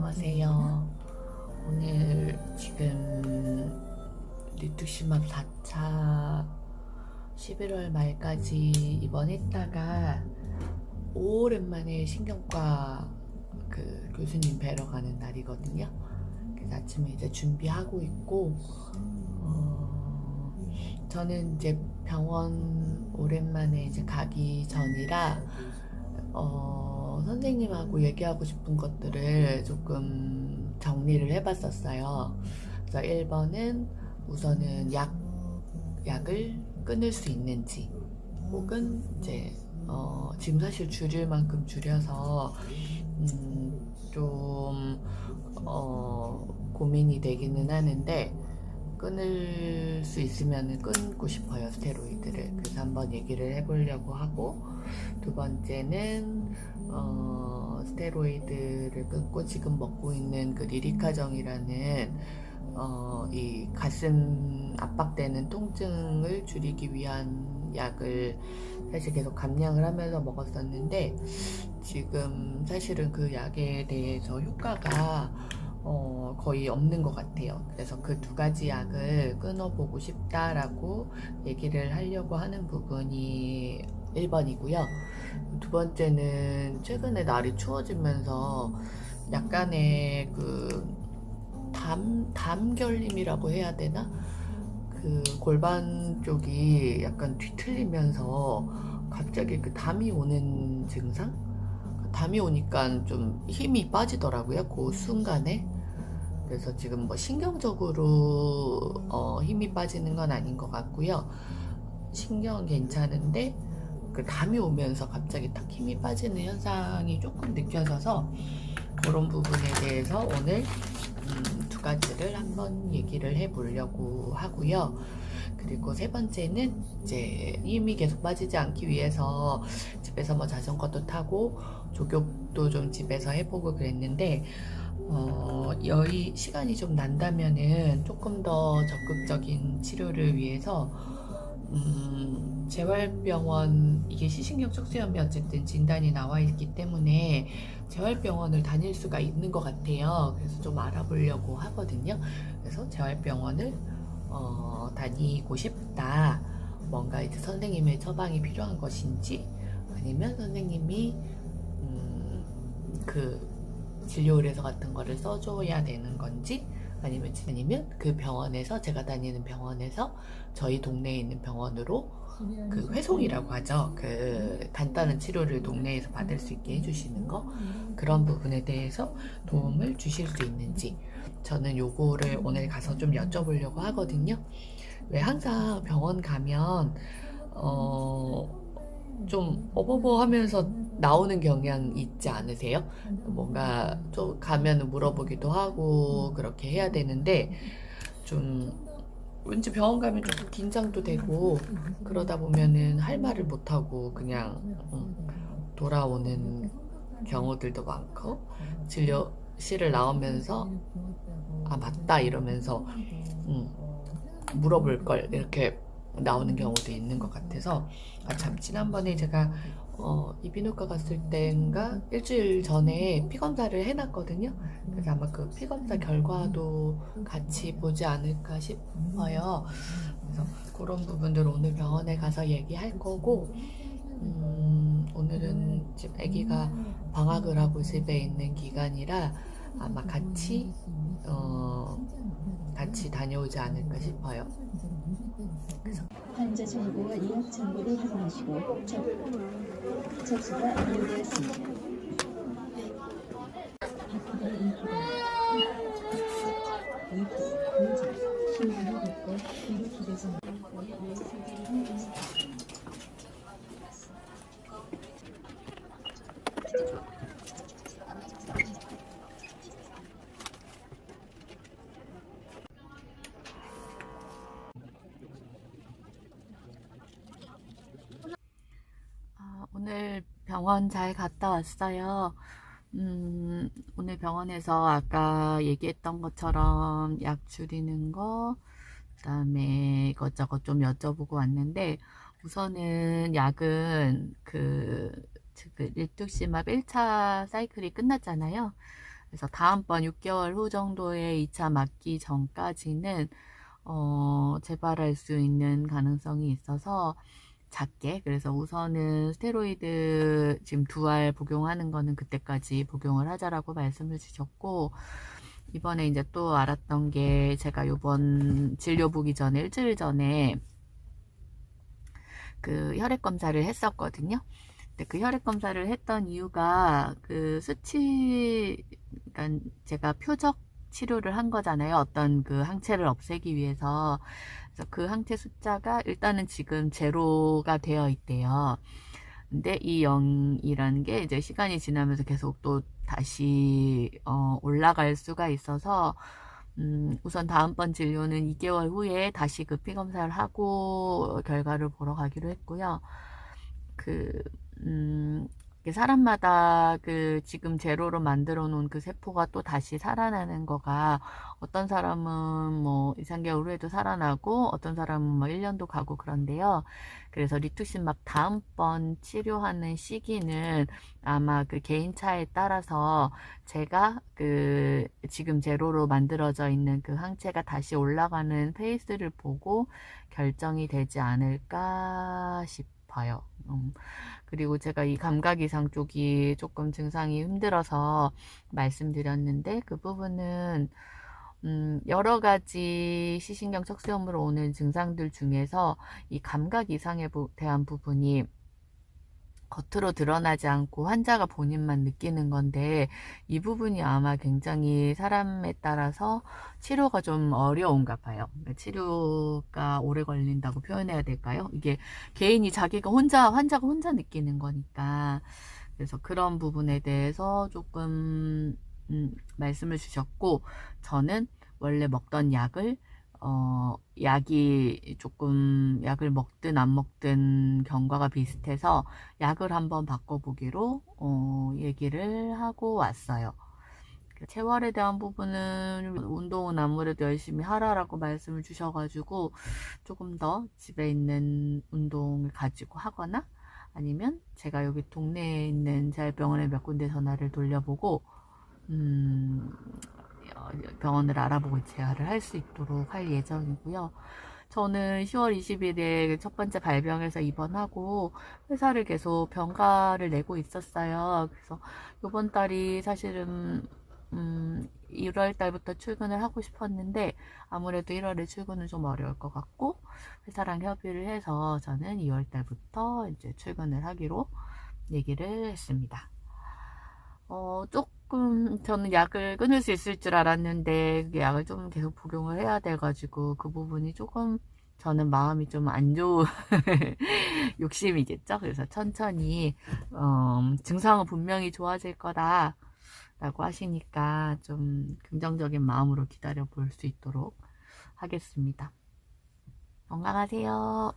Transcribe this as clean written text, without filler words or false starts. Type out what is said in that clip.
안녕하세요. 오늘 지금 리투시맙 4차 11월 말까지 입원했다가 오랜만에 신경과 그 교수님 뵈러 가는 날이거든요. 그래서 아침에 이제 준비하고 있고, 저는 이제 병원 오랜만에 이제 가기 전이라 선생님하고 얘기하고 싶은 것들을 조금 정리를 해봤었어요. 그래서 1번은 우선은 약을 끊을 수 있는지, 혹은 이제 지금 사실 줄일 만큼 줄여서 좀 고민이 되기는 하는데, 끊을 수 있으면 끊고 싶어요, 스테로이드를. 그래서 한번 얘기를 해보려고 하고, 두 번째는 스테로이드를 끊고 지금 먹고 있는 그 리리카정이라는 이 가슴 압박되는 통증을 줄이기 위한 약을 사실 계속 감량을 하면서 먹었었는데, 지금 사실은 그 약에 대해서 효과가 거의 없는 것 같아요. 그래서 그 두 가지 약을 끊어보고 싶다라고 얘기를 하려고 하는 부분이 1번이고요. 두 번째는 최근에 날이 추워지면서 약간의 그 담결림이라고 해야 되나? 그 골반 쪽이 약간 뒤틀리면서 갑자기 그 담이 오는 증상? 담이 오니까 좀 힘이 빠지더라고요, 그 순간에. 그래서 지금 뭐 신경적으로 힘이 빠지는 건 아닌 것 같고요. 신경은 괜찮은데 그 담이 오면서 갑자기 딱 힘이 빠지는 현상이 조금 느껴져서, 그런 부분에 대해서 오늘 두 가지를 한번 얘기를 해보려고 하고요. 그리고 세 번째는 이제 힘이 계속 빠지지 않기 위해서 집에서 뭐 자전거도 타고 조격도 좀 집에서 해보고 그랬는데, 여의 시간이 좀 난다면은 조금 더 적극적인 치료를 위해서 재활병원, 이게 시신경 척수염이 어쨌든 진단이 나와 있기 때문에 재활병원을 다닐 수가 있는 것 같아요. 그래서 좀 알아보려고 하거든요. 그래서 재활병원을 다니고 싶다. 뭔가 이제 선생님의 처방이 필요한 것인지, 아니면 선생님이 그 진료 의뢰서 같은 거를 써줘야 되는 건지, 아니면 그 병원에서, 제가 다니는 병원에서 저희 동네에 있는 병원으로 그 회송이라고 하죠. 그 간단한 치료를 동네에서 받을 수 있게 해주시는 거, 그런 부분에 대해서 도움을 주실 수 있는지, 저는 요거를 오늘 가서 좀 여쭤보려고 하거든요. 왜 항상 병원 가면 좀 어버버하면서 나오는 경향 있지 않으세요? 뭔가 좀 가면 물어보기도 하고 그렇게 해야 되는데, 좀 왠지 병원 가면 조금 긴장도 되고, 그러다 보면은 할 말을 못하고 그냥 돌아오는 경우들도 많고, 진료실을 나오면서 아 맞다 이러면서 물어볼 걸 이렇게 나오는 경우도 있는 것 같아서, 참, 지난번에 제가 이비인후과 갔을 때인가 일주일 전에 피 검사를 해놨거든요. 그래서 아마 그 피 검사 결과도 같이 보지 않을까 싶어요. 그래서 그런 부분들 오늘 병원에 가서 얘기할 거고, 오늘은 지금 아기가 방학을 하고 집에 있는 기간이라 아마 같이 다녀오지 않을까 싶어요. 환자 정보와 예약 정보를 확인하시고 접수가 완료되었습니다. 오늘 병원 잘 갔다 왔어요. 오늘 병원에서 아까 얘기했던 것처럼 약 줄이는 거, 그다음에 이것저것 좀 여쭤보고 왔는데, 우선은 약은 그 리투시맙 1차 사이클이 끝났잖아요. 그래서 다음번 6개월 후 정도에 2차 맞기 전까지는 재발할 수 있는 가능성이 있어서 작게, 그래서 우선은 스테로이드 지금 2알 복용하는 거는 그때까지 복용을 하자라고 말씀을 주셨고, 이번에 이제 또 알았던 게, 제가 요번 진료 보기 전에 일주일 전에 그 혈액 검사를 했었거든요. 근데 그 혈액 검사를 했던 이유가 그 수치, 그러니까 제가 표적 치료를 한 거잖아요. 어떤 그 항체를 없애기 위해서. 그래서 그 항체 숫자가 일단은 지금 제로가 되어 있대요. 근데 이 0이라는 게 이제 시간이 지나면서 계속 또 다시 올라갈 수가 있어서 우선 다음번 진료는 2개월 후에 다시 그 피검사를 하고 결과를 보러 가기로 했고요. 그, 사람마다 그 지금 제로로 만들어 놓은 그 세포가 또 다시 살아나는 거가 어떤 사람은 뭐 2, 3개월 후에도 살아나고 어떤 사람은 뭐 1년도 가고 그런데요. 그래서 리투신막 다음번 치료하는 시기는 아마 그 개인차에 따라서 제가 그 지금 제로로 만들어져 있는 그 항체가 다시 올라가는 페이스를 보고 결정이 되지 않을까 싶어요. 그리고 제가 이 감각 이상 쪽이 조금 증상이 힘들어서 말씀드렸는데, 그 부분은 여러 가지 시신경 척수염으로 오는 증상들 중에서 이 감각 이상에 대한 부분이 겉으로 드러나지 않고 환자가 본인만 느끼는 건데, 이 부분이 아마 굉장히 사람에 따라서 치료가 좀 어려운가 봐요. 치료가 오래 걸린다고 표현해야 될까요? 이게 개인이 자기가 환자가 혼자 느끼는 거니까. 그래서 그런 부분에 대해서 조금 말씀을 주셨고, 저는 원래 먹던 약을 약이 조금 약을 먹든 안 먹든 경과가 비슷해서 약을 한번 바꿔보기로 얘기를 하고 왔어요. 체월에 대한 부분은 운동은 아무래도 열심히 하라라고 말씀을 주셔가지고 조금 더 집에 있는 운동을 가지고 하거나, 아니면 제가 여기 동네에 있는 재활병원에 몇 군데 전화를 돌려보고 병원을 알아보고 재활을 할 수 있도록 할 예정이고요. 저는 10월 20일에 첫 번째 발병해서 입원하고 회사를 계속 병가를 내고 있었어요. 그래서 이번 달이 사실은 1월 달부터 출근을 하고 싶었는데 아무래도 1월에 출근은 좀 어려울 것 같고, 회사랑 협의를 해서 저는 2월 달부터 이제 출근을 하기로 얘기를 했습니다. 조금 저는 약을 끊을 수 있을 줄 알았는데 그 약을 좀 계속 복용을 해야 돼가지고 그 부분이 조금 저는 마음이 좀 안 좋은 욕심이겠죠. 그래서 천천히 증상은 분명히 좋아질 거다 라고 하시니까 좀 긍정적인 마음으로 기다려 볼 수 있도록 하겠습니다. 건강하세요.